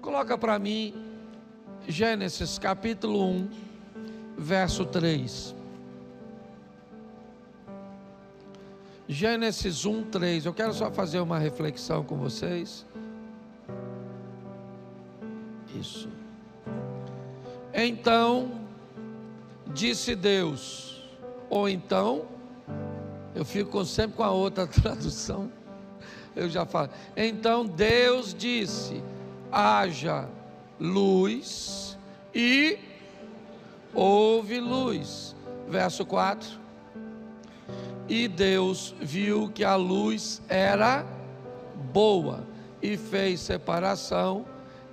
Coloca para mim Gênesis capítulo 1, verso 3. Gênesis 1, 3. Eu quero só fazer uma reflexão com vocês. Isso. Então disse Deus, ou então, eu fico sempre com a outra tradução, eu já falo. Então Deus disse: haja luz e houve luz. Verso 4. E Deus viu que a luz era boa e fez separação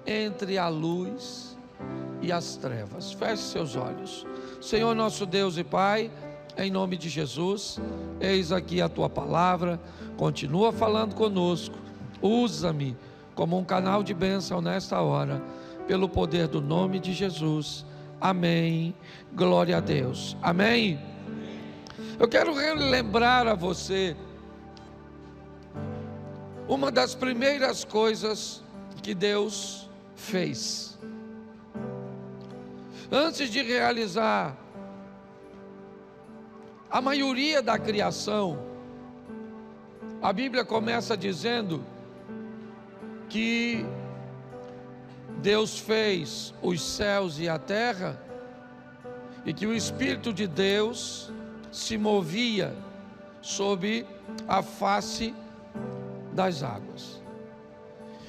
entre a luz e as trevas. Feche seus olhos. Senhor nosso Deus e Pai, em nome de Jesus, eis aqui a Tua palavra, continua falando conosco, usa-me como um canal de bênção nesta hora, pelo poder do nome de Jesus, amém, glória a Deus, amém. Eu quero relembrar a você uma das primeiras coisas que Deus fez. Antes de realizar a maioria da criação, a Bíblia começa dizendo que Deus fez os céus e a terra, e que o Espírito de Deus se movia sobre a face das águas.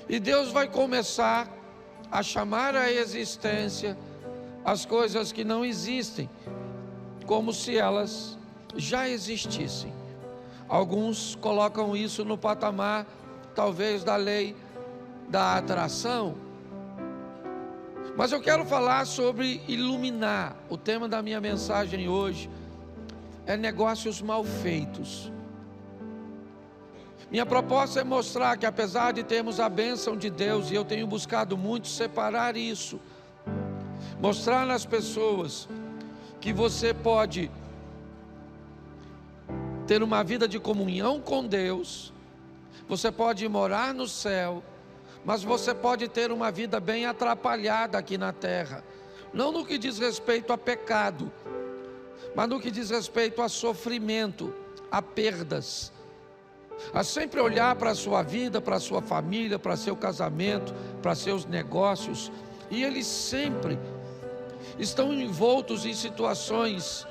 E Deus vai começar a chamar à existência as coisas que não existem, como se elas já existissem. Alguns colocam isso no patamar, talvez, da lei da atração. Mas eu quero falar sobre iluminar. O tema da minha mensagem hoje é negócios mal feitos. Minha proposta é mostrar que, apesar de termos a bênção de Deus, e eu tenho buscado muito separar isso, mostrar nas pessoas que você pode ter uma vida de comunhão com Deus, você pode morar no céu, mas você pode ter uma vida bem atrapalhada aqui na terra, não no que diz respeito a pecado, mas no que diz respeito a sofrimento, a perdas, a sempre olhar para a sua vida, para a sua família, para seu casamento, para seus negócios, e eles sempre estão envoltos em situações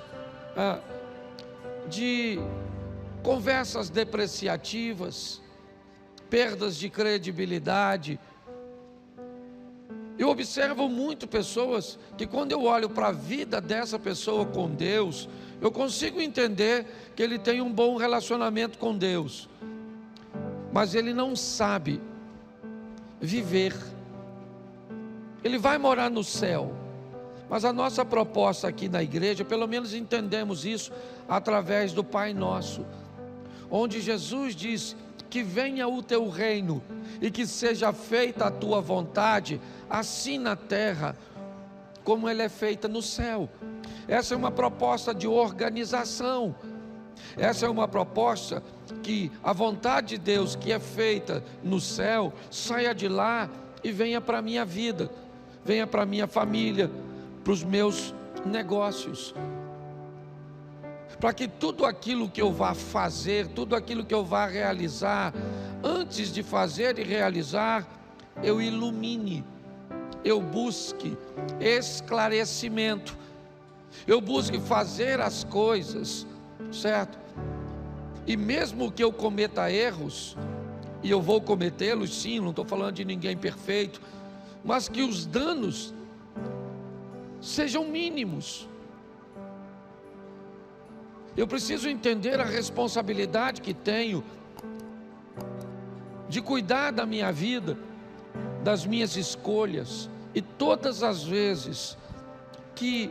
de conversas depreciativas, perdas de credibilidade. Eu observo muito pessoas que, quando eu olho para a vida dessa pessoa com Deus, eu consigo entender que ele tem um bom relacionamento com Deus, mas ele não sabe viver. Ele vai morar no céu, mas a nossa proposta aqui na igreja, pelo menos entendemos isso através do Pai Nosso, onde Jesus diz: que venha o teu reino e que seja feita a tua vontade, assim na terra como ela é feita no céu. Essa é uma proposta de organização. Essa é uma proposta que a vontade de Deus que é feita no céu saia de lá e venha para a minha vida, venha para a minha família, para os meus negócios, para que tudo aquilo que eu vá fazer, tudo aquilo que eu vá realizar, antes de fazer e realizar, eu ilumine, eu busque esclarecimento, eu busque fazer as coisas, certo? E mesmo que eu cometa erros, e eu vou cometê-los sim, não estou falando de ninguém perfeito, mas que os danos sejam mínimos. Eu preciso entender a responsabilidade que tenho de cuidar da minha vida, das minhas escolhas, e todas as vezes que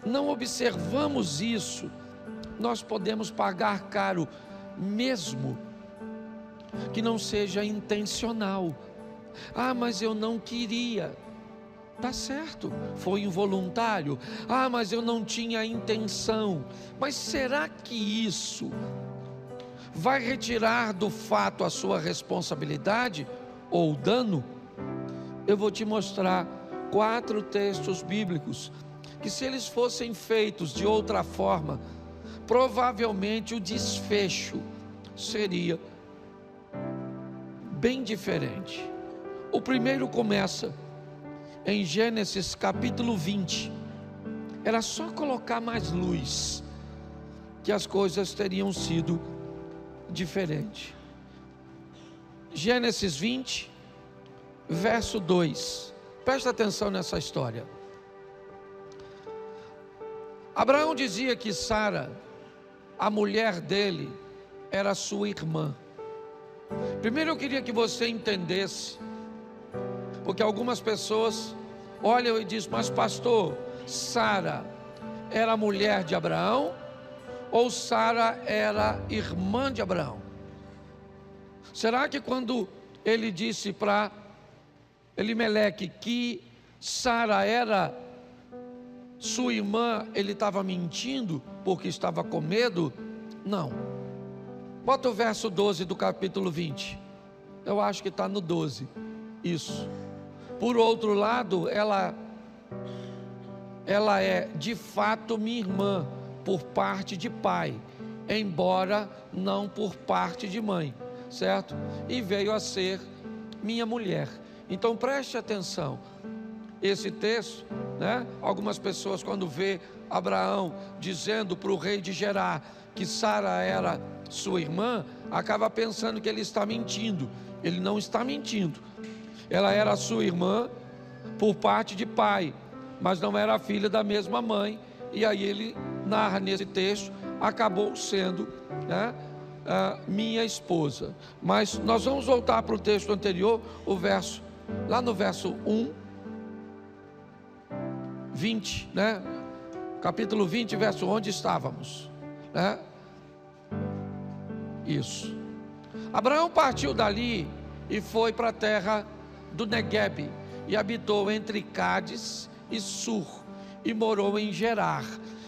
não observamos isso, nós podemos pagar caro, mesmo que não seja intencional. Ah, mas eu não queria. Tá certo, foi involuntário. Ah, mas eu não tinha intenção. Mas será que isso vai retirar do fato a sua responsabilidade ou o dano? eu vou te mostrar 4 textos bíblicos que, se eles fossem feitos de outra forma, provavelmente o desfecho seria bem diferente. O primeiro começa em Gênesis capítulo 20. Era só colocar mais luz que as coisas teriam sido diferentes. Gênesis 20, verso 2. Presta atenção nessa história. Abraão dizia que Sara, a mulher dele, era sua irmã. Primeiro eu queria que você entendesse, porque algumas pessoas olham e dizem: mas pastor, Sara era mulher de Abraão ou Sara era irmã de Abraão? Será que quando ele disse para Elimeleque que Sara era sua irmã, ele estava mentindo porque estava com medo? Não. Bota o verso 12 do capítulo 20. Eu acho que está no 12. Isso. Por outro lado, ela é de fato minha irmã por parte de pai, embora não por parte de mãe, certo? E veio a ser minha mulher. Então preste atenção. Esse texto, né? Algumas pessoas, quando vê Abraão dizendo para o rei de Gerar que Sara era sua irmã, acaba pensando que ele está mentindo. Ele não está mentindo. Ela era sua irmã por parte de pai, mas não era filha da mesma mãe. E aí ele narra nesse texto, acabou sendo, né, minha esposa. Mas nós vamos voltar para o texto anterior, lá no verso 20, né? Capítulo 20, verso onde estávamos, né? Isso. Abraão partiu dali e foi para a terra do Neguebe e habitou entre Cádiz e Sur e morou em Gerar.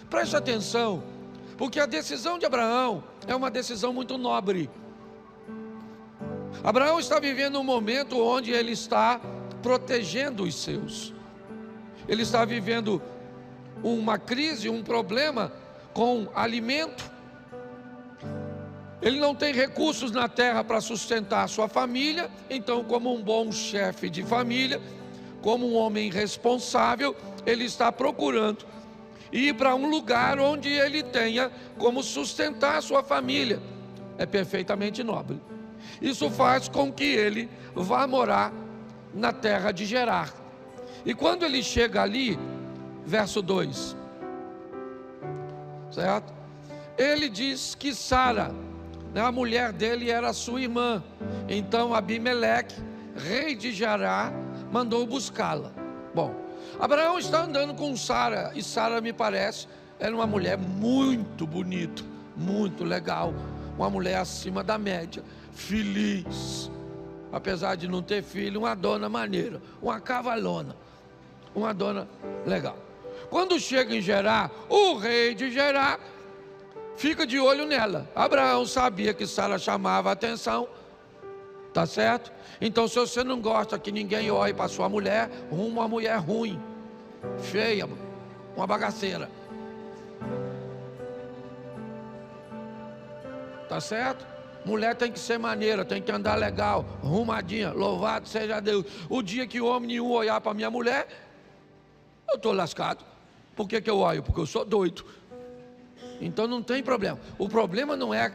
Preste atenção, porque a decisão de Abraão é uma decisão muito nobre. Abraão está vivendo um momento onde ele está protegendo os seus. Ele está vivendo uma crise, um problema com alimento. Ele não tem recursos na terra para sustentar a sua família. Então, como um bom chefe de família, como um homem responsável, ele está procurando ir para um lugar onde ele tenha como sustentar a sua família. É perfeitamente nobre. Isso faz com que ele vá morar na terra de Gerar. E quando ele chega ali, verso 2, certo? Ele diz que Sara, né, a mulher dele, era sua irmã. Então Abimeleque, rei de Gerar, mandou buscá-la. Bom, Abraão está andando com Sara, e Sara, me parece, era uma mulher muito bonita, muito legal, uma mulher acima da média, feliz, apesar de não ter filho, uma dona maneira, uma cavalona, uma dona legal. Quando chega em Gerar, o rei de Gerar fica de olho nela. Abraão sabia que Sara chamava a atenção, tá certo? Então, se você não gosta que ninguém olhe para sua mulher, uma mulher ruim, feia, uma bagaceira, tá certo? Mulher tem que ser maneira, tem que andar legal, arrumadinha, louvado seja Deus. O dia que homem nenhum olhar para minha mulher, eu estou lascado. Por que eu olho? Porque eu sou doido. Então não tem problema. O problema não é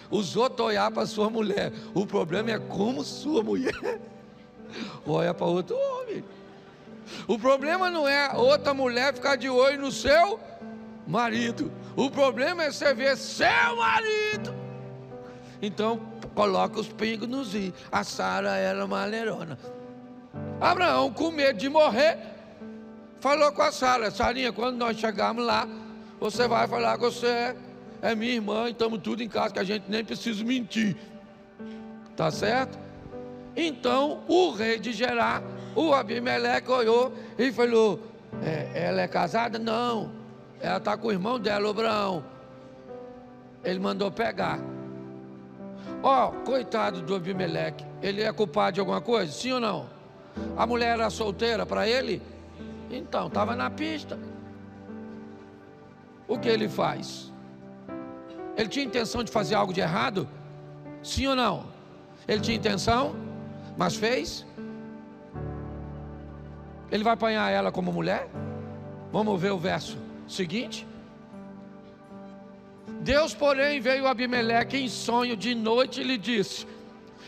os outros olhar para sua mulher. O problema é como sua mulher olha para outro homem. O problema não é outra mulher ficar de olho no seu marido. O problema é você ver seu marido. Então coloca os pingos nos i. A Sara era uma maneirona. Abraão, com medo de morrer, falou com a Sara: Sarinha, quando nós chegarmos lá, você vai falar que você é minha irmã e estamos tudo em casa, que a gente nem precisa mentir. Tá certo? Então o rei de Gerar, o Abimeleque, olhou e falou: ela é casada? Não, ela está com o irmão dela, o Abraão. Ele mandou pegar. Coitado do Abimeleque, ele é culpado de alguma coisa? Sim ou não? A mulher era solteira para ele? Então, estava na pista. O que ele faz? Ele tinha intenção de fazer algo de errado? Sim ou não? Ele tinha intenção, mas fez? Ele vai apanhar ela como mulher? Vamos ver o verso seguinte. Deus, porém, veio a Abimeleque em sonho de noite e lhe disse: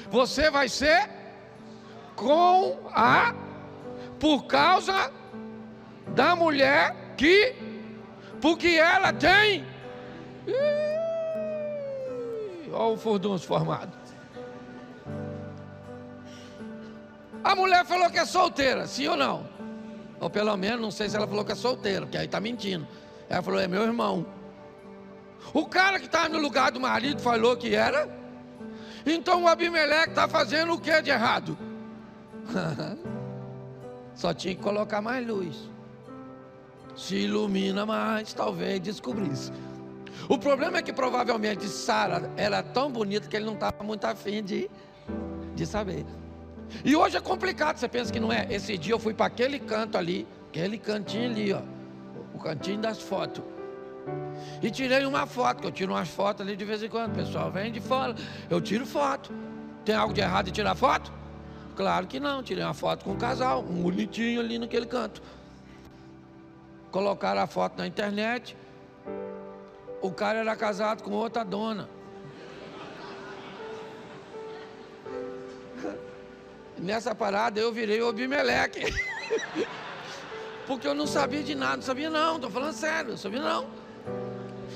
você vai ser por causa da mulher porque ela tem. Olha o furdunço formado. A mulher falou que é solteira, sim ou não? Ou pelo menos, não sei se ela falou que é solteira, porque aí está mentindo. Ela falou: é meu irmão. O cara que estava no lugar do marido falou que era. Então o Abimeleque está fazendo o que de errado? Só tinha que colocar mais luz. Se ilumina mais, talvez descobrisse. O problema é que provavelmente Sara era tão bonita que ele não estava muito afim de saber. E hoje é complicado, você pensa que não é? Esse dia eu fui para aquele canto ali, aquele cantinho ali, ó, o cantinho das fotos. E tirei uma foto, que eu tiro umas fotos ali de vez em quando. O pessoal vem de fora, eu tiro foto. Tem algo de errado em tirar foto? Claro que não, tirei uma foto com um casal, um bonitinho ali naquele canto. Colocaram a foto na internet. O cara era casado com outra dona. Nessa parada eu virei o Abimeleque. Porque eu não sabia de nada, não sabia não, estou falando sério, não sabia não.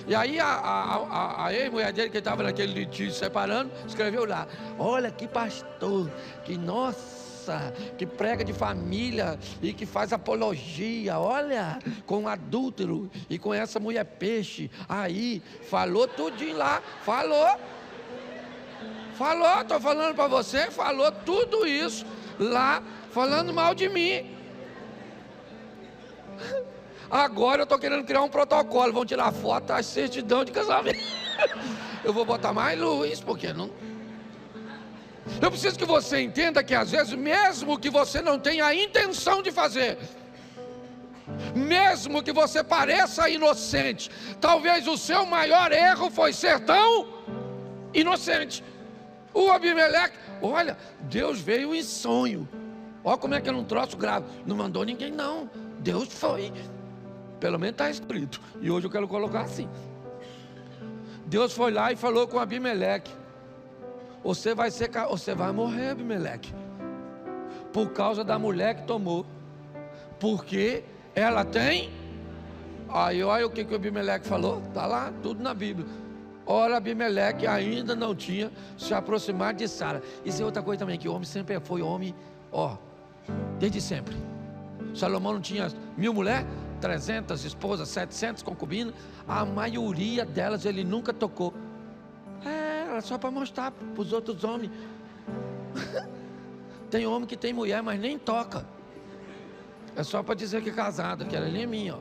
E aí a ex-mulher dele, que estava naquele litígio separando, escreveu lá: olha que pastor, que nossa, que prega de família e que faz apologia, olha, com adúltero e com essa mulher peixe. Aí, falou tudinho lá, falou, estou falando para você, falou tudo isso lá, falando mal de mim. Agora eu estou querendo criar um protocolo. Vão tirar foto, a certidão de casamento. Eu vou botar mais luz, porque não. Eu preciso que você entenda que às vezes, mesmo que você não tenha a intenção de fazer, mesmo que você pareça inocente, talvez o seu maior erro foi ser tão inocente. O Abimeleque, olha, Deus veio em sonho. Olha como é que é um troço grave. Não mandou ninguém não, Deus foi. Pelo menos está escrito. E hoje eu quero colocar assim. Deus foi lá e falou com Abimeleque: você vai morrer, Abimeleque, por causa da mulher que tomou, porque ela tem. Aí olha o que o Abimeleque falou. Está lá, tudo na Bíblia. Ora, Abimeleque ainda não tinha se aproximado de Sara. Isso é outra coisa também, que o homem sempre foi homem, desde sempre. Salomão não tinha 1000 mulheres, 300 esposas, 700 concubinas. A maioria delas ele nunca tocou. Era só para mostrar para os outros homens. Tem homem que tem mulher, mas nem toca. É só para dizer que é casado, que ela ali é minha,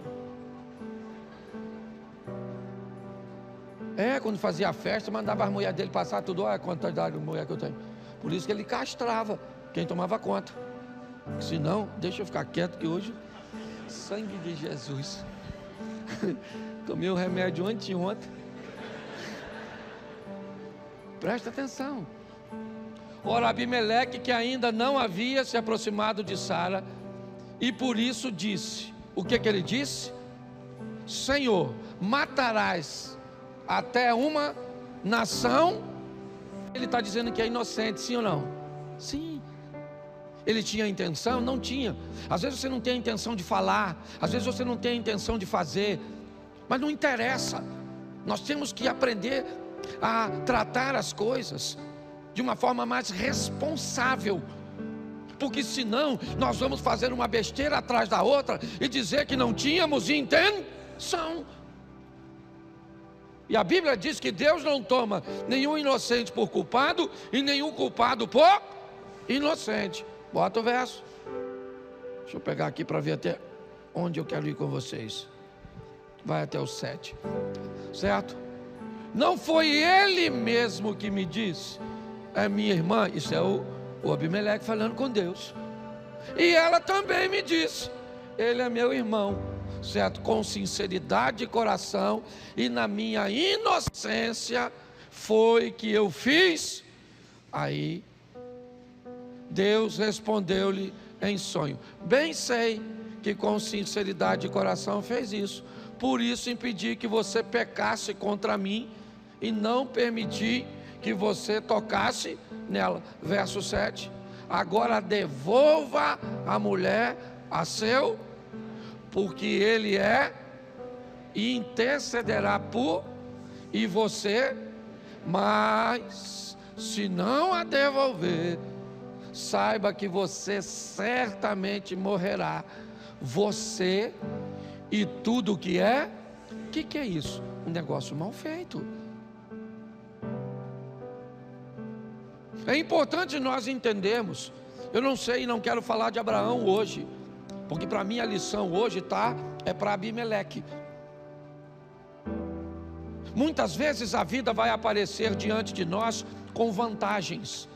quando fazia a festa, mandava as mulheres dele passar tudo. Olha a quantidade de mulher que eu tenho. Por isso que ele castrava quem tomava conta. Se não, deixa eu ficar quieto, que hoje, sangue de Jesus. Tomei um remédio anteontem. Presta atenção. Ora, Abimeleque, que ainda não havia se aproximado de Sara, e por isso disse: o que ele disse? Senhor, matarás até uma nação. Ele está dizendo que é inocente, sim ou não? Sim. Ele tinha intenção? Não tinha. Às vezes você não tem a intenção de falar, às vezes você não tem a intenção de fazer, mas não interessa. Nós temos que aprender a tratar as coisas de uma forma mais responsável, porque senão nós vamos fazer uma besteira atrás da outra e dizer que não tínhamos intenção. E a Bíblia diz que Deus não toma nenhum inocente por culpado e nenhum culpado por inocente. Bota o verso. Deixa eu pegar aqui para ver até onde eu quero ir com vocês. Vai até o 7. Certo? Não foi ele mesmo que me disse: é minha irmã. Isso é o Abimeleque falando com Deus. E ela também me disse: ele é meu irmão, certo? Com sinceridade de coração e na minha inocência foi que eu fiz. Aí Deus respondeu-lhe em sonho: bem sei que com sinceridade de coração fez isso, por isso impedi que você pecasse contra mim e não permiti que você tocasse nela. Verso 7. Agora devolva a mulher a seu, porque ele é e intercederá por e você, mas se não a devolver, saiba que você certamente morrerá, você e tudo o que é. O que é isso? Um negócio mal feito. É importante nós entendermos. Eu não sei, não quero falar de Abraão hoje, porque para mim a lição hoje é para Abimeleque. Muitas vezes a vida vai aparecer diante de nós com vantagens,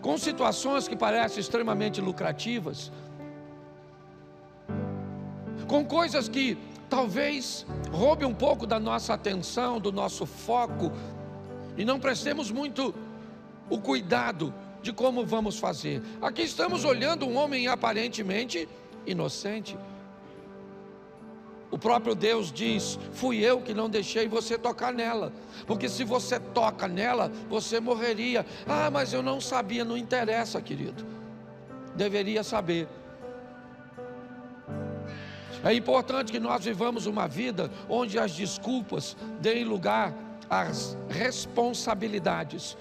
com situações que parecem extremamente lucrativas, com coisas que talvez roubem um pouco da nossa atenção, do nosso foco, e não prestemos muito o cuidado de como vamos fazer. Aqui estamos olhando um homem aparentemente inocente. O próprio Deus diz: fui eu que não deixei você tocar nela, porque se você toca nela, você morreria. Ah, mas eu não sabia. Não interessa, querido, deveria saber. É importante que nós vivamos uma vida onde as desculpas deem lugar às responsabilidades.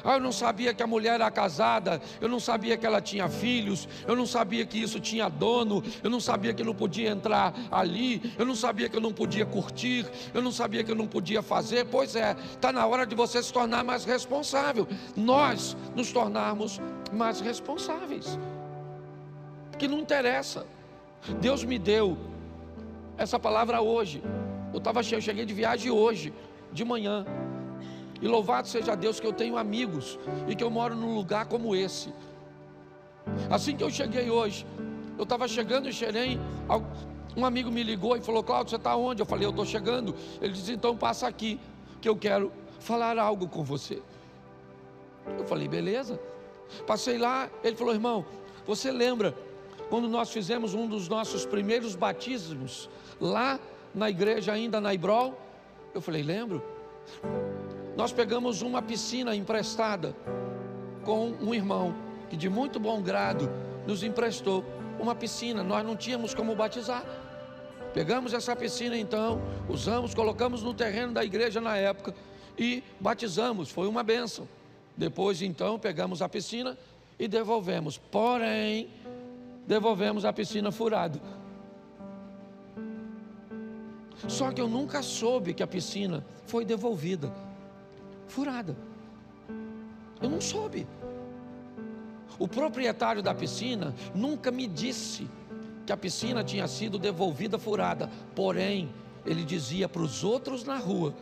Ah, eu não sabia que a mulher era casada, eu não sabia que ela tinha filhos, eu não sabia que isso tinha dono, eu não sabia que eu não podia entrar ali, eu não sabia que eu não podia curtir, eu não sabia que eu não podia fazer. Pois é, está na hora de você se tornar mais responsável, nós nos tornarmos mais responsáveis, que não interessa. Deus me deu essa palavra hoje. Eu cheguei de viagem hoje, de manhã. E louvado seja Deus que eu tenho amigos e que eu moro num lugar como esse. Assim que eu cheguei hoje, eu estava chegando em Xerém, um amigo me ligou e falou: Cláudio, você está onde? Eu falei: eu estou chegando. Ele disse: então passa aqui, que eu quero falar algo com você. Eu falei: beleza. Passei lá, ele falou: irmão, você lembra quando nós fizemos um dos nossos primeiros batismos lá na igreja ainda na Ibrol? Eu falei: lembro. Nós pegamos uma piscina emprestada com um irmão que de muito bom grado nos emprestou uma piscina. Nós não tínhamos como batizar. Pegamos essa piscina então, usamos, colocamos no terreno da igreja na época e batizamos. Foi uma bênção. Depois então pegamos a piscina e devolvemos. Porém, devolvemos a piscina furada. Só que eu nunca soube que a piscina foi devolvida furada. Eu não soube. O proprietário da piscina nunca me disse que a piscina tinha sido devolvida furada. Porém, ele dizia para os outros na rua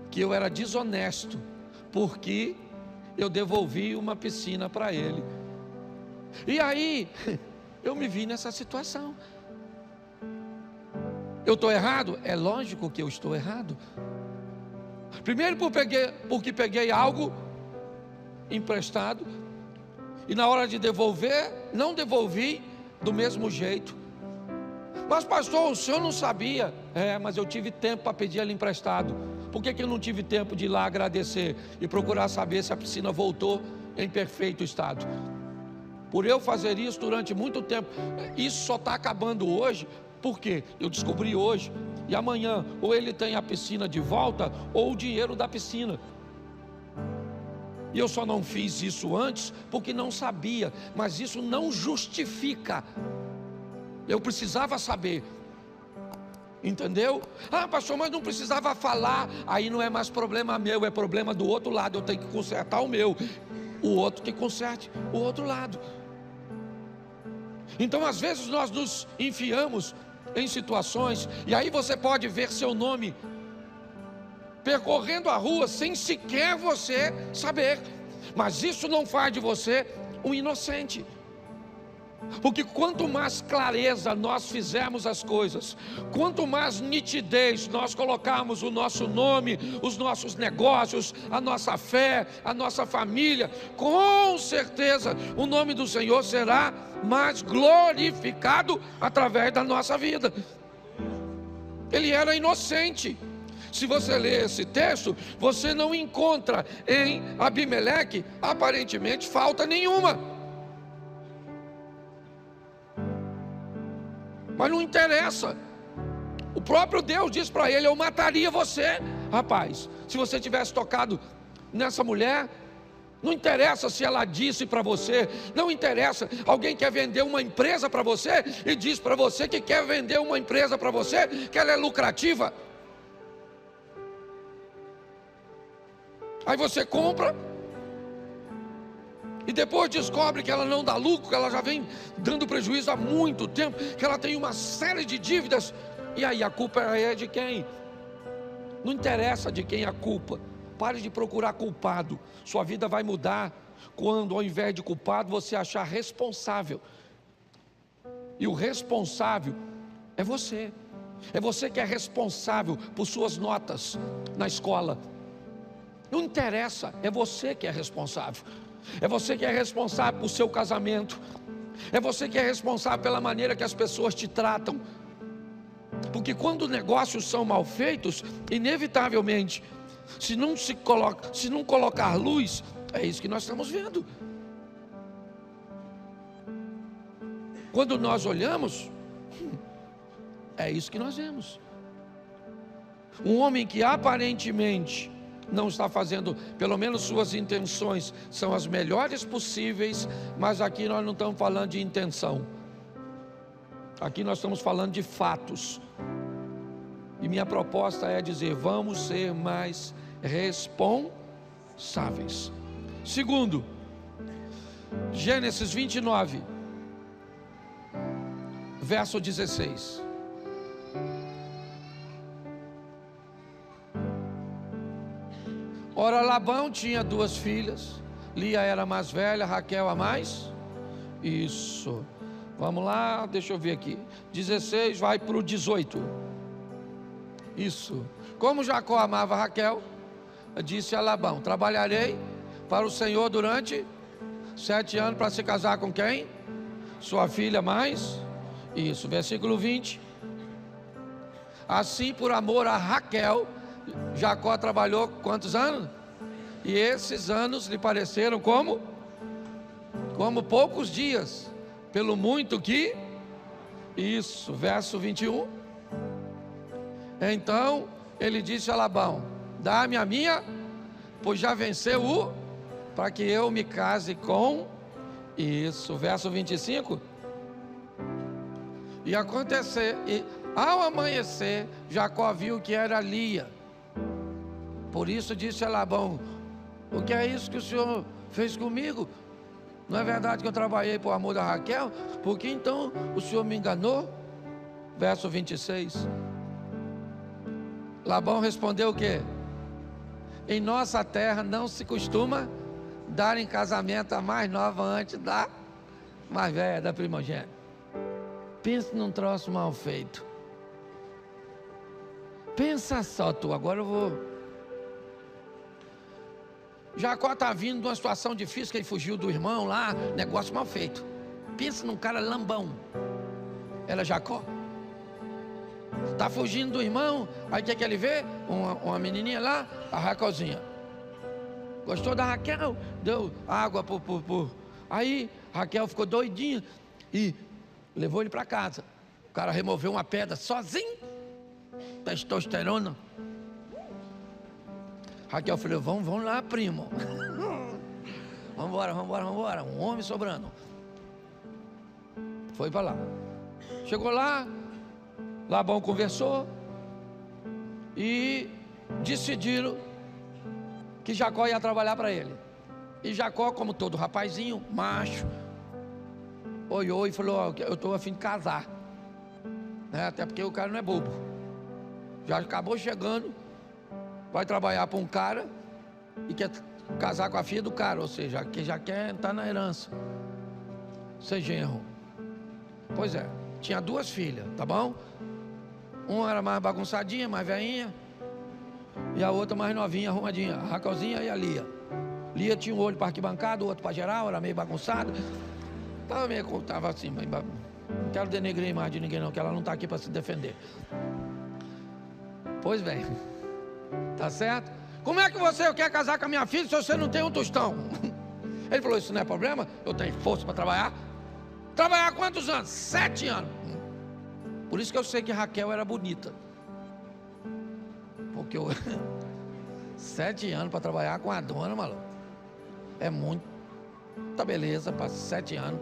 que eu era desonesto, porque eu devolvi uma piscina para ele. E aí, eu me vi nessa situação. Eu estou errado? É lógico que eu estou errado. Primeiro porque peguei algo emprestado e na hora de devolver, não devolvi do mesmo jeito. Mas pastor, o senhor não sabia? Mas eu tive tempo para pedir ele emprestado. Por que eu não tive tempo de ir lá agradecer e procurar saber se a piscina voltou em perfeito estado? Por eu fazer isso durante muito tempo. Isso só está acabando hoje. Por quê? Eu descobri hoje. E amanhã, ou ele tem a piscina de volta, ou o dinheiro da piscina. E eu só não fiz isso antes, porque não sabia. Mas isso não justifica. Eu precisava saber. Entendeu? Ah, pastor, mas não precisava falar. Aí não é mais problema meu, é problema do outro lado. Eu tenho que consertar o meu. O outro que conserte o outro lado. Então às vezes nós nos enfiamos em situações, e aí você pode ver seu nome percorrendo a rua sem sequer você saber. Mas isso não faz de você um inocente. Porque quanto mais clareza nós fizermos as coisas, quanto mais nitidez nós colocarmos o nosso nome, os nossos negócios, a nossa fé, a nossa família, com certeza o nome do Senhor será mais glorificado através da nossa vida. Ele era inocente. Se você ler esse texto, você não encontra em Abimeleque aparentemente falta nenhuma. Mas não interessa. O próprio Deus diz para ele: eu mataria você, rapaz, se você tivesse tocado nessa mulher. Não interessa se ela disse para você, não interessa. Alguém quer vender uma empresa para você e diz para você que quer vender uma empresa para você, que ela é lucrativa. Aí você compra e depois descobre que ela não dá lucro, que ela já vem dando prejuízo há muito tempo, que ela tem uma série de dívidas. E aí a culpa é de quem? Não interessa de quem é a culpa. Pare de procurar culpado. Sua vida vai mudar quando, ao invés de culpado, você achar responsável. E o responsável é você. É você que é responsável por suas notas na escola. Não interessa, é você que é responsável. É você que é responsável por seu casamento. É você que é responsável pela maneira que as pessoas te tratam. Porque quando negócios são mal feitos, inevitavelmente, se não colocar luz, é isso que nós estamos vendo. Quando nós olhamos, é isso que nós vemos. Um homem que aparentemente não está fazendo, pelo menos suas intenções são as melhores possíveis, mas aqui nós não estamos falando de intenção, aqui nós estamos falando de fatos. E minha proposta é dizer: vamos ser mais responsáveis. Segundo, Gênesis 29, verso 16. Ora, Labão tinha 2 filhas, Lia era a mais velha, Raquel a mais. Isso, vamos lá, deixa eu ver aqui, 16 vai para o 18. Isso, como Jacó amava Raquel, disse a Labão: trabalharei para o Senhor durante 7 anos para se casar com quem? Sua filha mais. Isso, versículo 20. Assim, por amor a Raquel, Jacó trabalhou quantos anos? E esses anos lhe pareceram como poucos dias, pelo muito que. Isso, verso 21. Então ele disse a Labão: dá-me a minha, pois já venceu para que eu me case com. Isso, verso 25. E acontecer, e ao amanhecer, Jacó viu que era Lia. Por isso disse a Labão: o que é isso que o senhor fez comigo? Não é verdade que eu trabalhei por amor da Raquel? Por que então o senhor me enganou? Verso 26. Labão respondeu o quê? Em nossa terra não se costuma dar em casamento a mais nova antes da mais velha, da primogênita. Pensa num troço mal feito. Pensa só tu, agora eu vou. Jacó está vindo de uma situação difícil, que ele fugiu do irmão lá, negócio mal feito. Pensa num cara lambão. Era Jacó. Está fugindo do irmão, aí o que ele vê? Uma menininha lá, a Raquelzinha. Gostou da Raquel? Deu água por. Aí Raquel ficou doidinha e levou ele para casa. O cara removeu uma pedra sozinho. Testosterona. Raquel falou: vamos lá, primo. Vamos embora. Um homem sobrando. Foi para lá. Chegou lá, Labão conversou e decidiram que Jacó ia trabalhar para ele. E Jacó, como todo rapazinho, macho, olhou e falou: eu estou a fim de casar, até porque o cara não é bobo. Já acabou chegando, vai trabalhar para um cara e quer casar com a filha do cara, ou seja, que já quer entrar na herança, ser genro. Pois é, tinha 2 filhas, tá bom? Uma era mais bagunçadinha, mais velhinha, e a outra mais novinha, arrumadinha, a Raquelzinha e a Lia. Lia tinha um olho para arquibancada, o outro para geral, era meio bagunçado. Tava assim, não quero denegrir a imagem de ninguém não, que ela não está aqui para se defender. Pois bem, tá certo? Como é que você quer casar com a minha filha se você não tem um tostão? Ele falou, isso não é problema, eu tenho força para trabalhar. Trabalhar quantos anos? 7 anos. Por isso que eu sei que Raquel era bonita. Porque 7 anos para trabalhar com a dona, maluco. É muita beleza para 7 anos.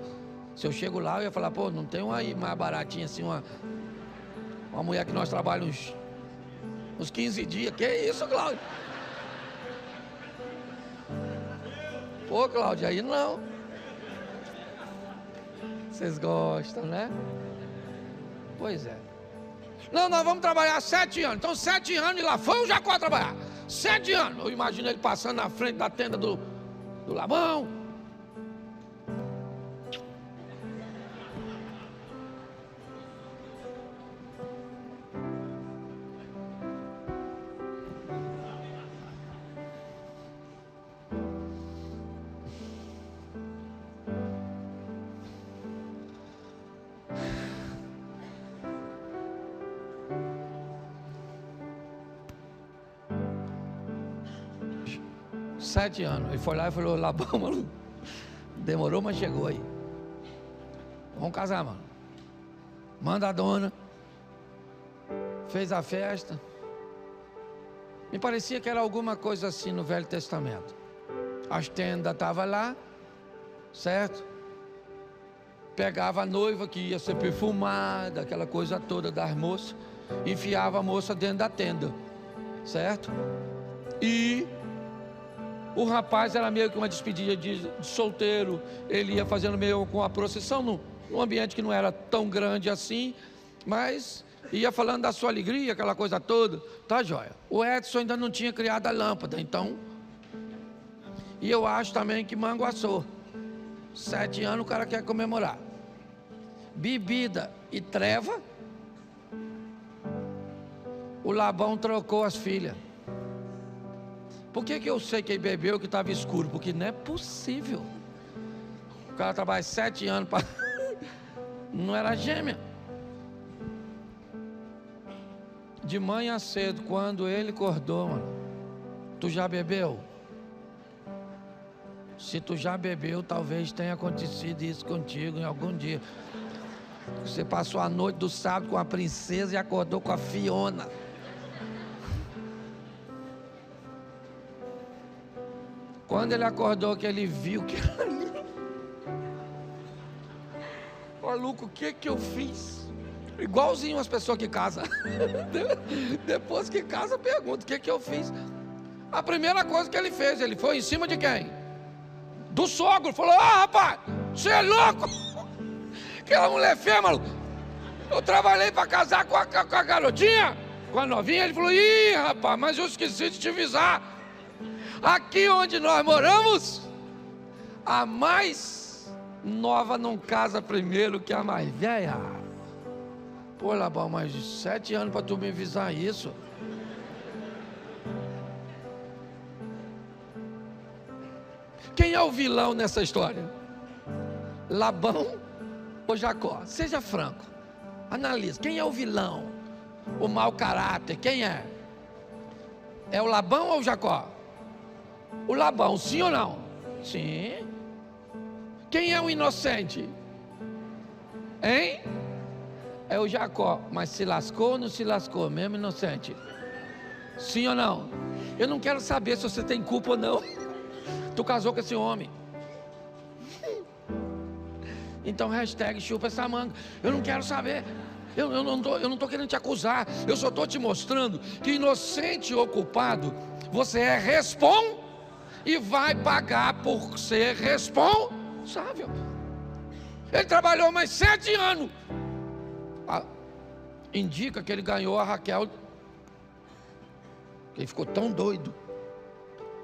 Se eu chego lá, eu ia falar, pô, não tem uma aí mais baratinha assim, uma mulher que nós trabalhamos uns 15 dias. Que isso, Cláudio? Pô, Cláudio, aí não. Vocês gostam, né? Pois é. Não, nós vamos trabalhar 7 anos. Então 7 anos e lá foi o Jacó trabalhar. 7 anos. Eu imagino ele passando na frente da tenda do Labão. Sete anos. Ele foi lá e falou, Labão, mano, demorou, mas chegou aí. Vamos casar, mano. Manda a dona. Fez a festa. Me parecia que era alguma coisa assim no Velho Testamento. As tendas estavam lá, certo? Pegava a noiva que ia ser perfumada, aquela coisa toda das moças, enfiava a moça dentro da tenda, certo? E o rapaz era meio que uma despedida de solteiro. Ele ia fazendo meio com a procissão num ambiente que não era tão grande assim, mas ia falando da sua alegria, aquela coisa toda. Tá joia. O Edson ainda não tinha criado a lâmpada, então. E eu acho também que manguaçou. 7 anos o cara quer comemorar. Bebida e treva. O Labão trocou as filhas. Por que eu sei que ele bebeu que estava escuro? Porque não é possível. O cara trabalha 7 anos para... Não era gêmea. De manhã cedo, quando ele acordou, mano, tu já bebeu? Se tu já bebeu, talvez tenha acontecido isso contigo em algum dia. Você passou a noite do sábado com a princesa e acordou com a Fiona. Quando ele acordou, que ele viu que... Maluco, o que eu fiz? Igualzinho as pessoas que casam. Depois que casa, pergunta, o que eu fiz? A primeira coisa que ele fez, ele foi em cima de quem? Do sogro. Falou, rapaz, você é louco? Aquela mulher feia, maluco. Eu trabalhei para casar com a garotinha, com a novinha. Ele falou, ih, rapaz, mas eu esqueci de te avisar. Aqui onde nós moramos, a mais nova não casa primeiro que a mais velha. Pô, Labão, mas 7 anos para tu me avisar isso. Quem é o vilão nessa história? Labão ou Jacó? Seja franco, analise, quem é o vilão? O mau caráter, quem é? É o Labão ou o Jacó? O Labão, sim ou não? Sim. Quem é o inocente? Hein? É o Jacó. Mas se lascou ou não se lascou? Mesmo inocente? Sim ou não? Eu não quero saber se você tem culpa ou não. Tu casou com esse homem. Então hashtag chupa essa manga. Eu não quero saber. Eu não estou querendo te acusar. Eu só estou te mostrando que inocente ou culpado, você é responsável e vai pagar por ser responsável. Ele trabalhou mais 7 anos. Indica que ele ganhou a Raquel, que ele ficou tão doido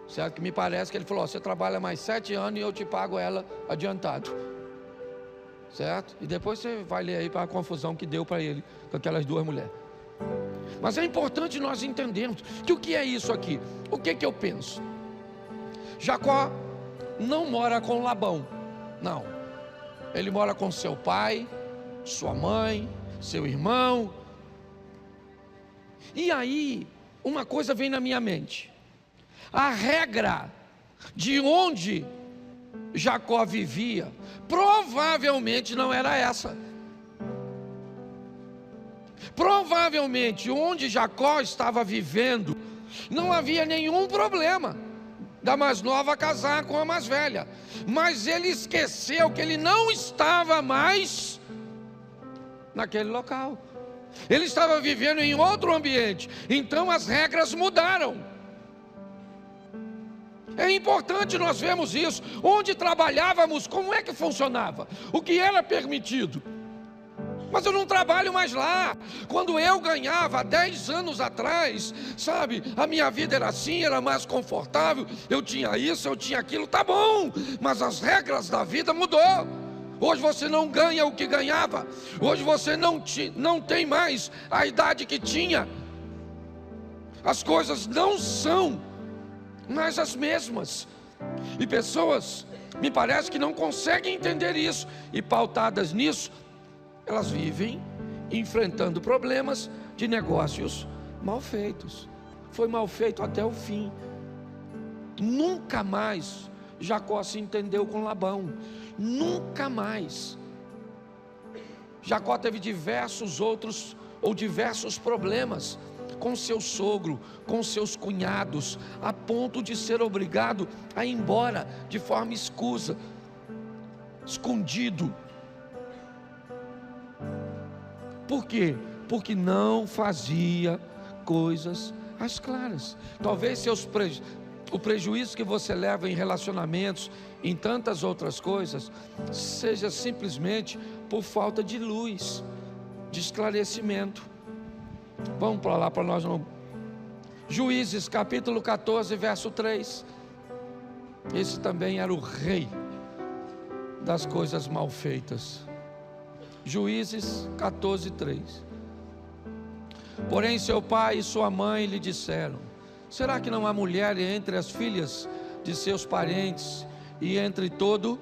certo? Que me parece que ele falou: você trabalha mais 7 anos e eu te pago ela adiantado, certo? E depois você vai ler aí para a confusão que deu para ele com aquelas 2 mulheres. Mas é importante nós entendermos que o que é isso aqui? O que eu penso? Jacó não mora com Labão, não. Ele mora com seu pai, sua mãe, seu irmão. E aí, uma coisa vem na minha mente: a regra de onde Jacó vivia provavelmente não era essa. Provavelmente onde Jacó estava vivendo não havia nenhum problema da mais nova casar com a mais velha, mas ele esqueceu que ele não estava mais naquele local. Ele estava vivendo em outro ambiente, então as regras mudaram. É importante nós vermos isso. Onde trabalhávamos, como é que funcionava? O que era permitido? Mas eu não trabalho mais lá. Quando eu ganhava 10 anos atrás, sabe, a minha vida era assim, era mais confortável, eu tinha isso, eu tinha aquilo, tá bom, mas as regras da vida mudou. Hoje você não ganha o que ganhava. Hoje você não tem mais a idade que tinha. As coisas não são mais as mesmas. E pessoas, me parece que não conseguem entender isso. E pautadas nisso, elas vivem enfrentando problemas de negócios mal feitos. Foi mal feito até o fim. Nunca mais Jacó se entendeu com Labão. Nunca mais. Jacó teve diversos problemas com seu sogro, com seus cunhados, a ponto de ser obrigado a ir embora de forma escusa, escondido. Por quê? Porque não fazia coisas às claras. Talvez o prejuízo que você leva em relacionamentos, em tantas outras coisas, seja simplesmente por falta de luz, de esclarecimento. Vamos para lá, para nós não. Juízes capítulo 14, verso 3. Esse também era o rei das coisas mal feitas. Juízes 14, 3. Porém seu pai e sua mãe lhe disseram: será que não há mulher entre as filhas de seus parentes e entre todo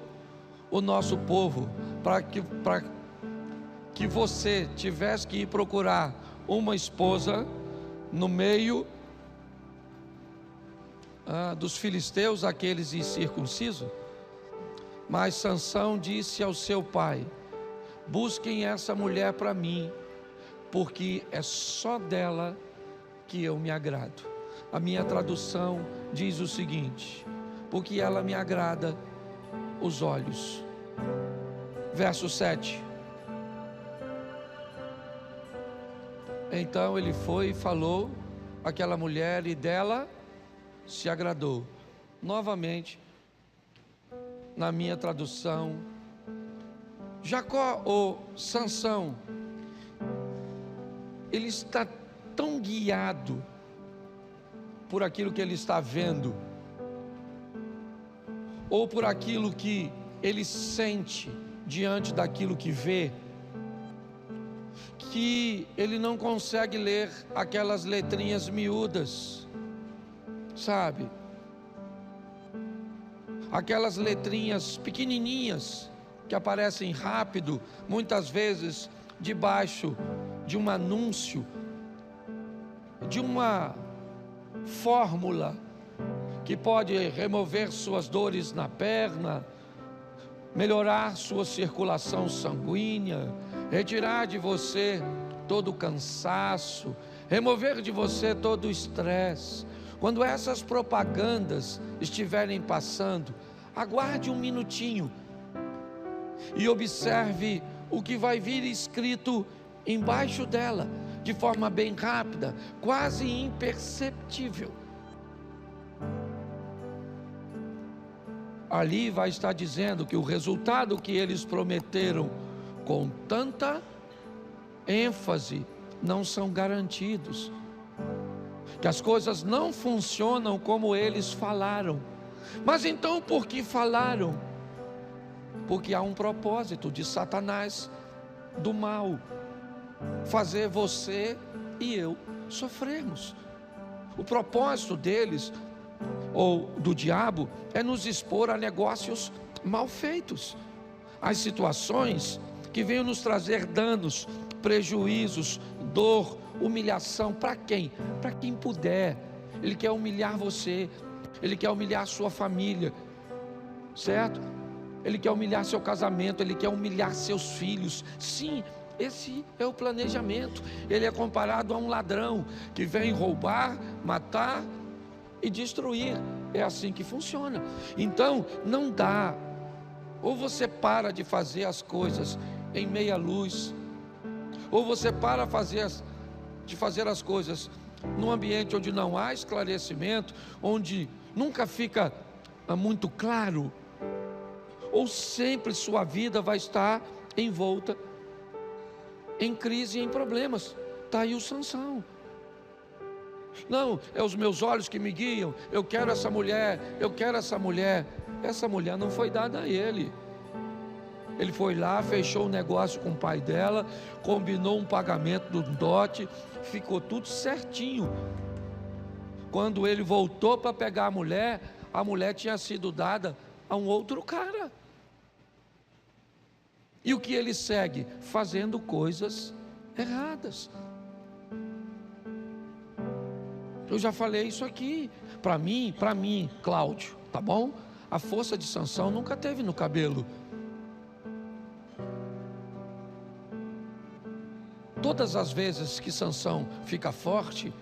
o nosso povo, para que você tivesse que ir procurar uma esposa no meio dos filisteus, aqueles incircuncisos? Mas Sansão disse ao seu pai: busquem essa mulher para mim, porque é só dela que eu me agrado. A minha tradução diz o seguinte: porque ela me agrada os olhos. Verso 7. Então ele foi e falou àquela mulher, e dela se agradou. Novamente, na minha tradução, Jacó ou Sansão, ele está tão guiado por aquilo que ele está vendo, ou por aquilo que ele sente diante daquilo que vê, que ele não consegue ler aquelas letrinhas miúdas, sabe? Aquelas letrinhas pequenininhas que aparecem rápido, muitas vezes debaixo de um anúncio, de uma fórmula que pode remover suas dores na perna, melhorar sua circulação sanguínea, retirar de você todo o cansaço, remover de você todo o estresse. Quando essas propagandas estiverem passando, aguarde um minutinho e observe o que vai vir escrito embaixo dela, de forma bem rápida, quase imperceptível. Ali vai estar dizendo que o resultado que eles prometeram com tanta ênfase não são garantidos. que as coisas não funcionam como eles falaram. Mas então por que falaram? Porque há um propósito de Satanás, do mal, fazer você e eu sofrermos. O propósito deles, ou do diabo, é nos expor a negócios mal feitos, as situações que venham nos trazer danos, prejuízos, dor, humilhação. Para quem? Para quem puder. Ele quer humilhar você, ele quer humilhar sua família, certo? Ele quer humilhar seu casamento, ele quer humilhar seus filhos. Sim, esse é o planejamento. Ele é comparado a um ladrão que vem roubar, matar e destruir. É assim que funciona. Então, não dá. Ou você para de fazer as coisas em meia luz, ou você para de fazer as coisas num ambiente onde não há esclarecimento, onde nunca fica muito claro, ou sempre sua vida vai estar envolta em crise e em problemas. Está aí o Sansão. Não, é os meus olhos que me guiam, eu quero essa mulher, eu quero essa mulher. Essa mulher não foi dada a ele. Ele foi lá, fechou um negócio com o pai dela, combinou um pagamento do dote, ficou tudo certinho. Quando ele voltou para pegar a mulher tinha sido dada a um outro cara. E o que ele segue? Fazendo coisas erradas. Eu já falei isso aqui. Para mim, Cláudio, tá bom? A força de Sansão nunca teve no cabelo. Todas as vezes que Sansão fica forte,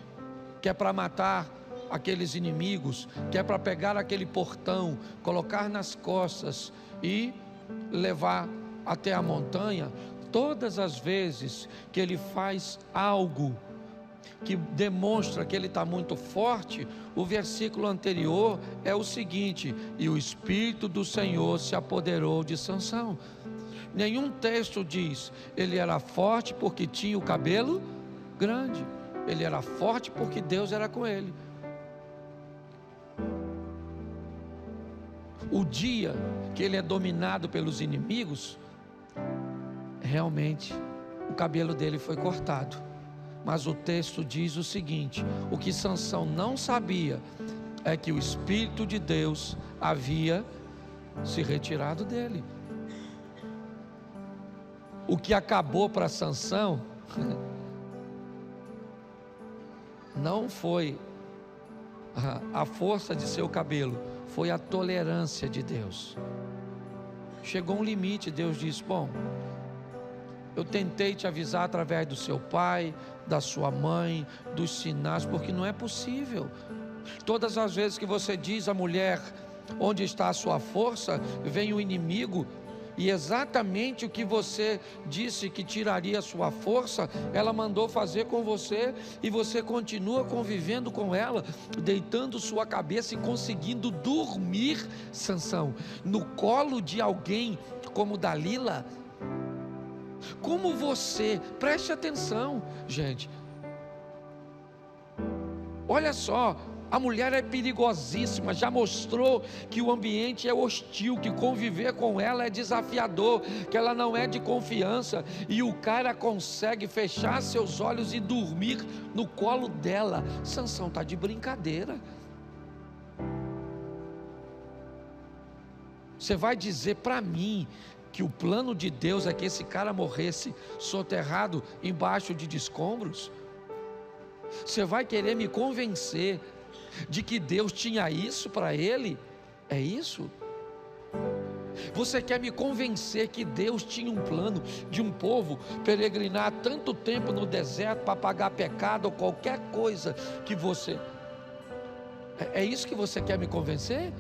que é para matar aqueles inimigos, que é para pegar aquele portão, colocar nas costas e levar até a montanha, todas as vezes que ele faz algo que demonstra que ele está muito forte, o versículo anterior é o seguinte: e o Espírito do Senhor se apoderou de Sansão. Nenhum texto diz, ele era forte porque tinha o cabelo grande. Ele era forte porque Deus era com ele. O dia que ele é dominado pelos inimigos, realmente o cabelo dele foi cortado. Mas o texto diz o seguinte: o que Sansão não sabia é que o Espírito de Deus havia se retirado dele. O que acabou para Sansão não foi a força de seu cabelo, foi a tolerância de Deus. Chegou um limite, Deus disse: bom, eu tentei te avisar através do seu pai, da sua mãe, dos sinais, porque não é possível. Todas as vezes que você diz à mulher onde está a sua força, vem o inimigo, e exatamente o que você disse que tiraria a sua força, ela mandou fazer com você, e você continua convivendo com ela, deitando sua cabeça e conseguindo dormir, Sansão, no colo de alguém como Dalila. Como você, preste atenção, gente, olha só, a mulher é perigosíssima, já mostrou que o ambiente é hostil, que conviver com ela é desafiador, que ela não é de confiança, e o cara consegue fechar seus olhos e dormir no colo dela. Sansão está de brincadeira. Você vai dizer para mim que o plano de Deus é que esse cara morresse soterrado embaixo de escombros? Você vai querer me convencer de que Deus tinha isso para ele? É isso? Você quer me convencer que Deus tinha um plano de um povo peregrinar tanto tempo no deserto para pagar pecado ou qualquer coisa que você... É isso que você quer me convencer?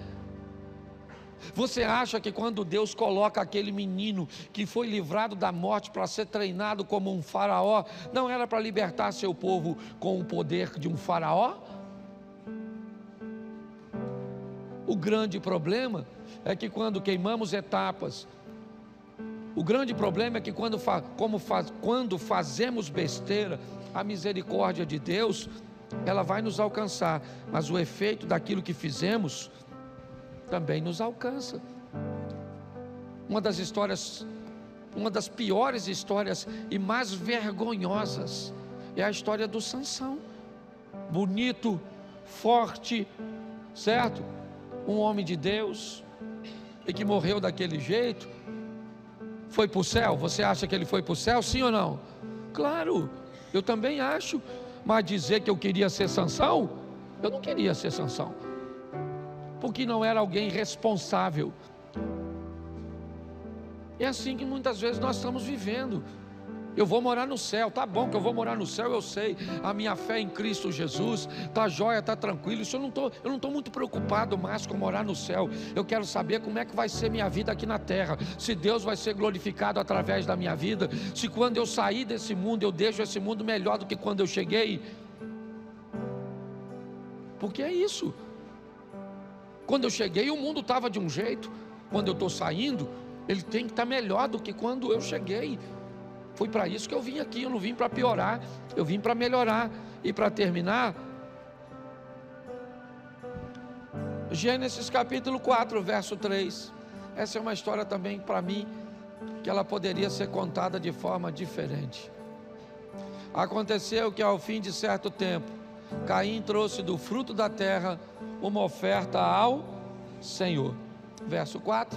Você acha que quando Deus coloca aquele menino que foi livrado da morte para ser treinado como um faraó, não era para libertar seu povo com o poder de um faraó? O grande problema é que quando queimamos etapas, o grande problema é que quando fazemos besteira, a misericórdia de Deus ela vai nos alcançar, mas o efeito daquilo que fizemos também nos alcança. Uma das histórias, uma das piores histórias e mais vergonhosas é a história do Sansão. Bonito, forte, certo? Um homem de Deus, e que morreu daquele jeito. Foi para o céu? Você acha que ele foi para o céu, sim ou não? Claro, eu também acho. Mas dizer que eu queria ser Sansão, eu não queria ser Sansão, porque não era alguém responsável. É assim que muitas vezes nós estamos vivendo. Eu vou morar no céu, tá bom que eu vou morar no céu, eu sei, a minha fé em Cristo Jesus, tá jóia, tá tranquilo, isso eu não estou muito preocupado mais com morar no céu. Eu quero saber como é que vai ser minha vida aqui na terra, se Deus vai ser glorificado através da minha vida, se quando eu sair desse mundo, eu deixo esse mundo melhor do que quando eu cheguei. Porque é isso. Quando eu cheguei, o mundo estava de um jeito, quando eu estou saindo, ele tem que estar melhor do que quando eu cheguei. Foi para isso que eu vim aqui, eu não vim para piorar, eu vim para melhorar. E para terminar, Gênesis capítulo 4, verso 3. Essa é uma história também para mim, que ela poderia ser contada de forma diferente. Aconteceu que ao fim de certo tempo, Caim trouxe do fruto da terra uma oferta ao Senhor. Verso 4.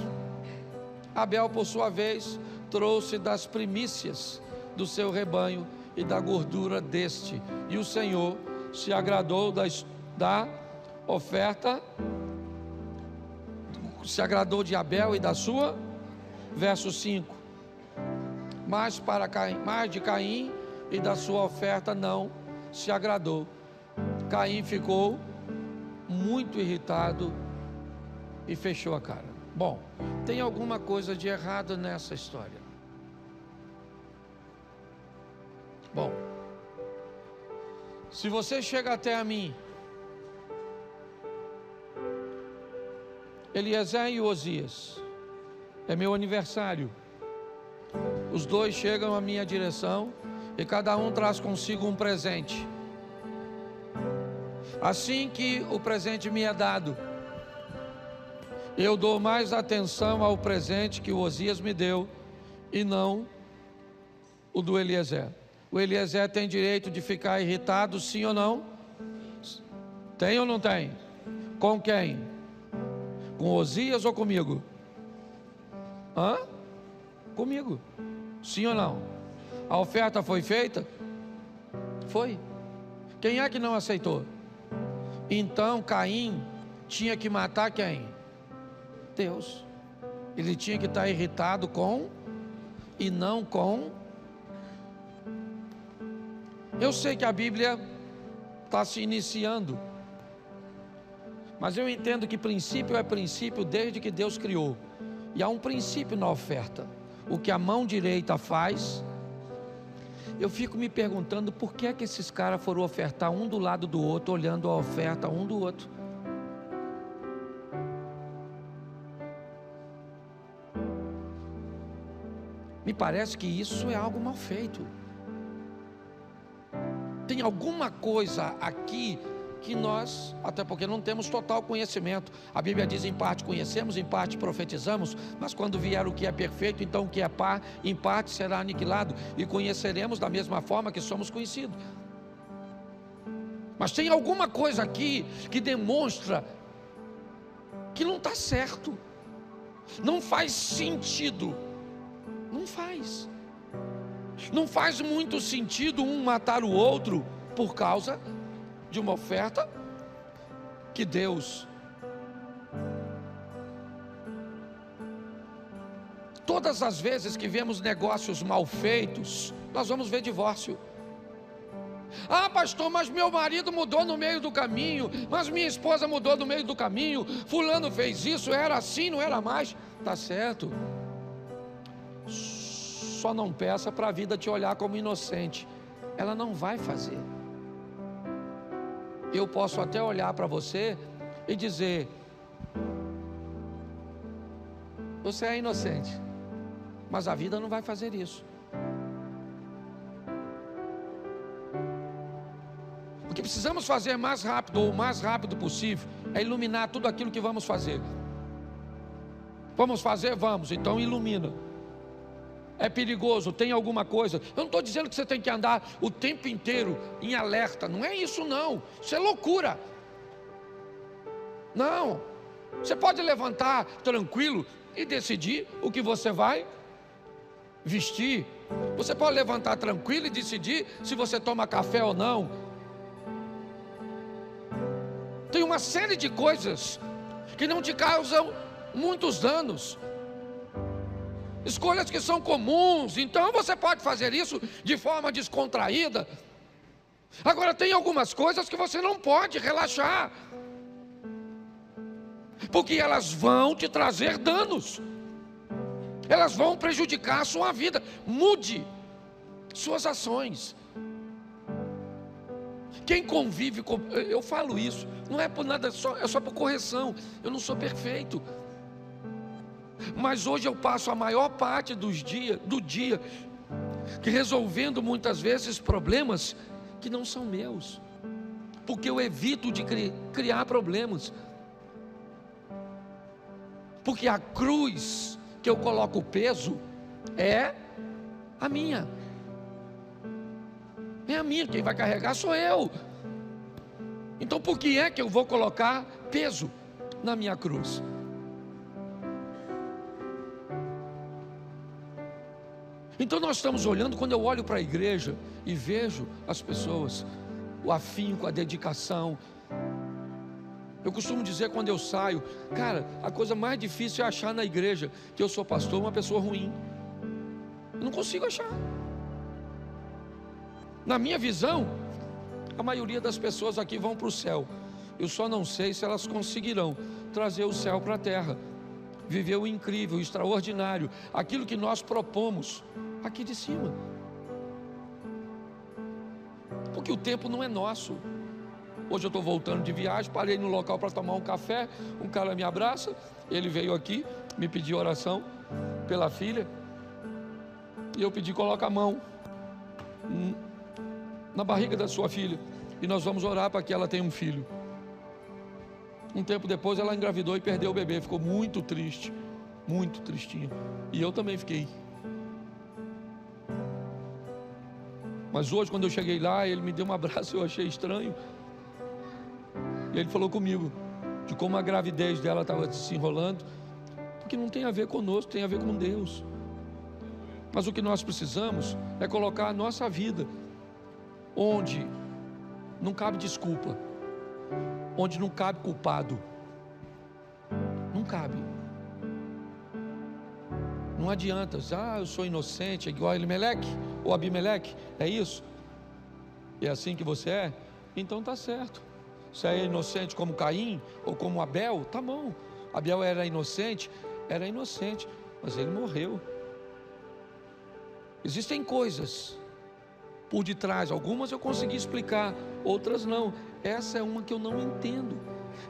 Abel, por sua vez, trouxe das primícias do seu rebanho e da gordura deste, e o Senhor se agradou da oferta, se agradou de Abel e da sua. Verso 5. Mas de Caim e da sua oferta não se agradou. Caim ficou muito irritado e fechou a cara. Bom, tem alguma coisa de errado nessa história. Bom, se você chega até a mim, Eliezer e Osias, é meu aniversário, os dois chegam à minha direção e cada um traz consigo um presente. Assim que o presente me é dado, eu dou mais atenção ao presente que o Osias me deu e não o do Eliezer. O Eliezer tem direito de ficar irritado, sim ou não? Tem ou não tem? Com quem? Com Osias ou comigo? Hã? Comigo. Sim ou não? A oferta foi feita? Foi. Quem é que não aceitou? Então Caim tinha que matar quem? Deus. Ele tinha que estar irritado com e não com. Eu sei que a Bíblia está se iniciando, mas eu entendo que princípio é princípio desde que Deus criou. E há um princípio na oferta. O que a mão direita faz. Eu fico me perguntando por que é que esses caras foram ofertar um do lado do outro, olhando a oferta um do outro. Me parece que isso é algo mal feito. Tem alguma coisa aqui que nós, até porque não temos total conhecimento. A Bíblia diz: em parte conhecemos, em parte profetizamos, mas quando vier o que é perfeito, então o que é par, em parte será aniquilado, e conheceremos da mesma forma que somos conhecidos. Mas tem alguma coisa aqui que demonstra que não está certo, não faz sentido. Não faz muito sentido um matar o outro por causa de uma oferta que Deus. Todas as vezes que vemos negócios mal feitos, nós vamos ver divórcio. Ah, pastor, mas meu marido mudou no meio do caminho, mas minha esposa mudou no meio do caminho, fulano fez isso, era assim, não era mais. Tá certo. Só não peça para a vida te olhar como inocente. Ela não vai fazer. Eu posso até olhar para você e dizer: você é inocente. Mas a vida não vai fazer isso. Porque precisamos fazer mais rápido, ou o mais rápido possível, é iluminar tudo aquilo que vamos fazer. Vamos fazer? Vamos, então ilumina. É perigoso, tem alguma coisa. Eu não estou dizendo que você tem que andar o tempo inteiro em alerta, não é isso não, isso é loucura. Não, você pode levantar tranquilo e decidir o que você vai vestir. Você pode levantar tranquilo e decidir se você toma café ou não. Tem uma série de coisas que não te causam muitos danos, escolhas que são comuns, então você pode fazer isso de forma descontraída. Agora tem algumas coisas que você não pode relaxar, porque elas vão te trazer danos, elas vão prejudicar a sua vida. Mude suas ações. Quem convive com... Eu falo isso, não é por nada, é só por correção. Eu não sou perfeito, mas hoje eu passo a maior parte do dia resolvendo muitas vezes problemas que não são meus, porque eu evito de criar problemas, porque a cruz que eu coloco o peso é a minha. É a minha, quem vai carregar sou eu. Então por que é que eu vou colocar peso na minha cruz? Então nós estamos olhando, quando eu olho para a igreja e vejo as pessoas, o afinco, a dedicação. Eu costumo dizer quando eu saio, cara, a coisa mais difícil é achar na igreja que eu sou pastor uma pessoa ruim. Eu não consigo achar. Na minha visão, a maioria das pessoas aqui vão para o céu. Eu só não sei se elas conseguirão trazer o céu para a terra, viver o incrível, o extraordinário, aquilo que nós propomos aqui de cima, porque o tempo não é nosso. Hoje eu estou voltando de viagem, parei no local para tomar um café, um cara me abraça, ele veio aqui, me pediu oração pela filha, e eu pedi, coloca a mão na barriga da sua filha, e nós vamos orar para que ela tenha um filho. Um tempo depois ela engravidou e perdeu o bebê, ficou muito triste, muito tristinha, e eu também fiquei. Mas hoje, quando eu cheguei lá, ele me deu um abraço, eu achei estranho. E ele falou comigo de como a gravidez dela estava se enrolando, porque não tem a ver conosco, tem a ver com Deus. Mas o que nós precisamos é colocar a nossa vida onde não cabe desculpa, onde não cabe culpado. Não cabe. Não adianta, eu sou inocente, é igual a Elimeleque ou Abimeleque, é isso? É assim que você é? Então tá certo. Se é inocente como Caim ou como Abel, tá bom. Abel era inocente, mas ele morreu. Existem coisas por detrás, algumas eu consegui explicar, outras não. Essa é uma que eu não entendo.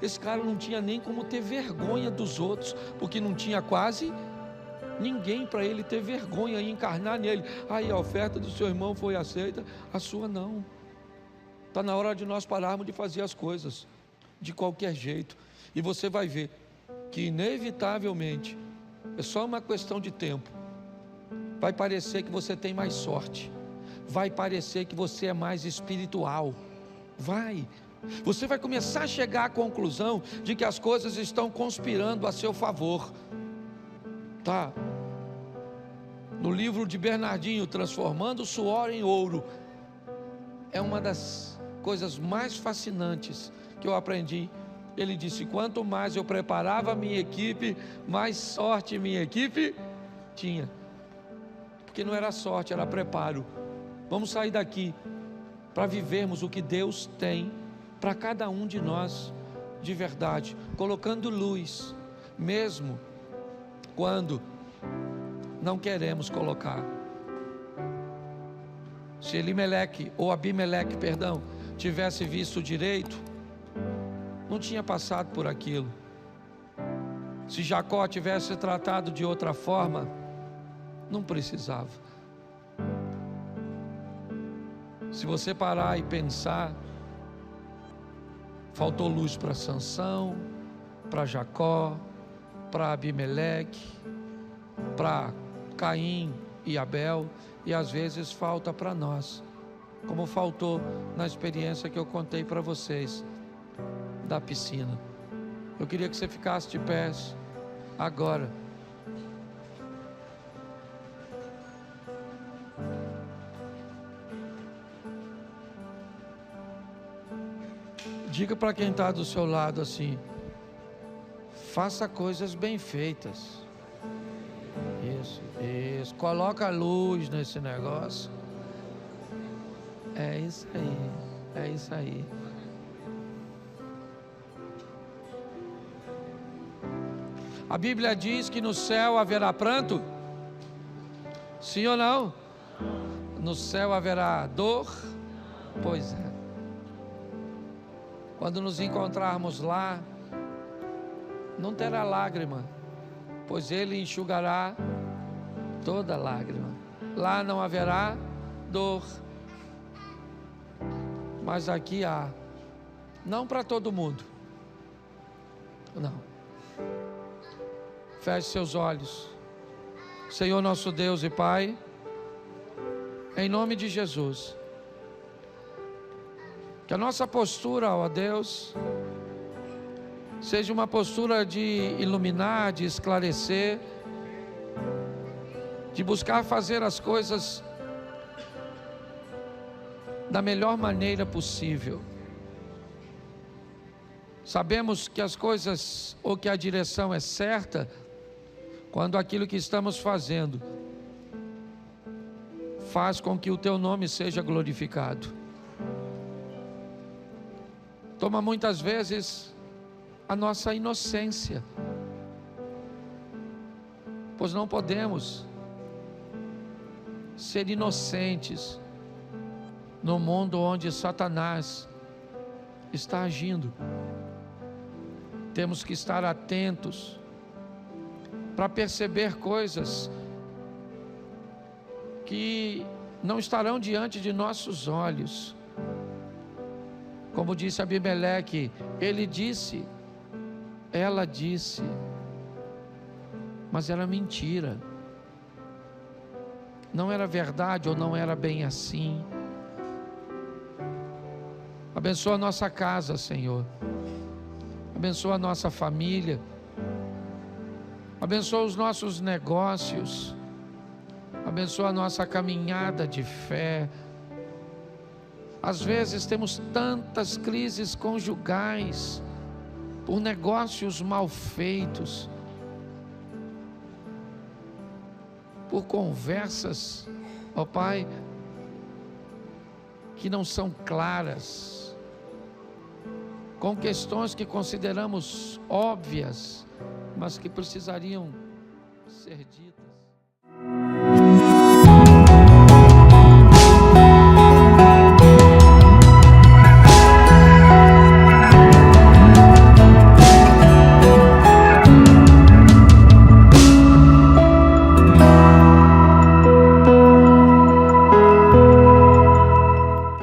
Esse cara não tinha nem como ter vergonha dos outros, porque não tinha quase ninguém para ele ter vergonha e encarnar nele. Aí a oferta do seu irmão foi aceita, a sua não. Está na hora de nós pararmos de fazer as coisas de qualquer jeito, e você vai ver que inevitavelmente é só uma questão de tempo. Vai parecer que você tem mais sorte, vai parecer que você é mais espiritual, você vai começar a chegar à conclusão de que as coisas estão conspirando a seu favor. Tá? No livro de Bernardinho, Transformando o Suor em Ouro, é uma das coisas mais fascinantes que eu aprendi. Ele disse: quanto mais eu preparava a minha equipe, mais sorte minha equipe tinha. Porque não era sorte, era preparo. Vamos sair daqui para vivermos o que Deus tem para cada um de nós de verdade, colocando luz, mesmo quando não queremos colocar. Se Elimeleque ou Abimeleque, tivesse visto direito, não tinha passado por aquilo. Se Jacó tivesse tratado de outra forma, não precisava. Se você parar e pensar, Faltou luz para Sansão, para Jacó, para Abimeleque, para Caim e Abel, e às vezes falta para nós, como faltou na experiência que eu contei para vocês da piscina. Eu queria que você ficasse de pés agora. Diga para quem está do seu lado assim: faça coisas bem feitas. Isso. Coloca luz nesse negócio. É isso aí. A Bíblia diz que no céu haverá pranto? Sim ou não? No céu haverá dor? Pois é. Quando nos encontrarmos lá, não terá lágrima, pois Ele enxugará toda lágrima. Lá não haverá dor, mas aqui há. Não para todo mundo, não. Feche seus olhos. Senhor nosso Deus e Pai, em nome de Jesus, que a nossa postura, ó Deus, seja uma postura de iluminar, de esclarecer, de buscar fazer as coisas da melhor maneira possível. Sabemos que as coisas, ou que a direção é certa, quando aquilo que estamos fazendo faz com que o Teu nome seja glorificado. Toma muitas vezes a nossa inocência, pois não podemos ser inocentes no mundo onde Satanás está agindo. Temos que estar atentos para perceber coisas que não estarão diante de nossos olhos. Como disse Abimeleque, ele disse, ela disse, mas era mentira. Não era verdade ou não era bem assim. Abençoa a nossa casa, Senhor. Abençoa a nossa família. Abençoa os nossos negócios. Abençoa a nossa caminhada de fé. Às vezes temos tantas crises conjugais por negócios mal feitos, por conversas, ó Pai, que não são claras, com questões que consideramos óbvias, mas que precisariam ser ditas.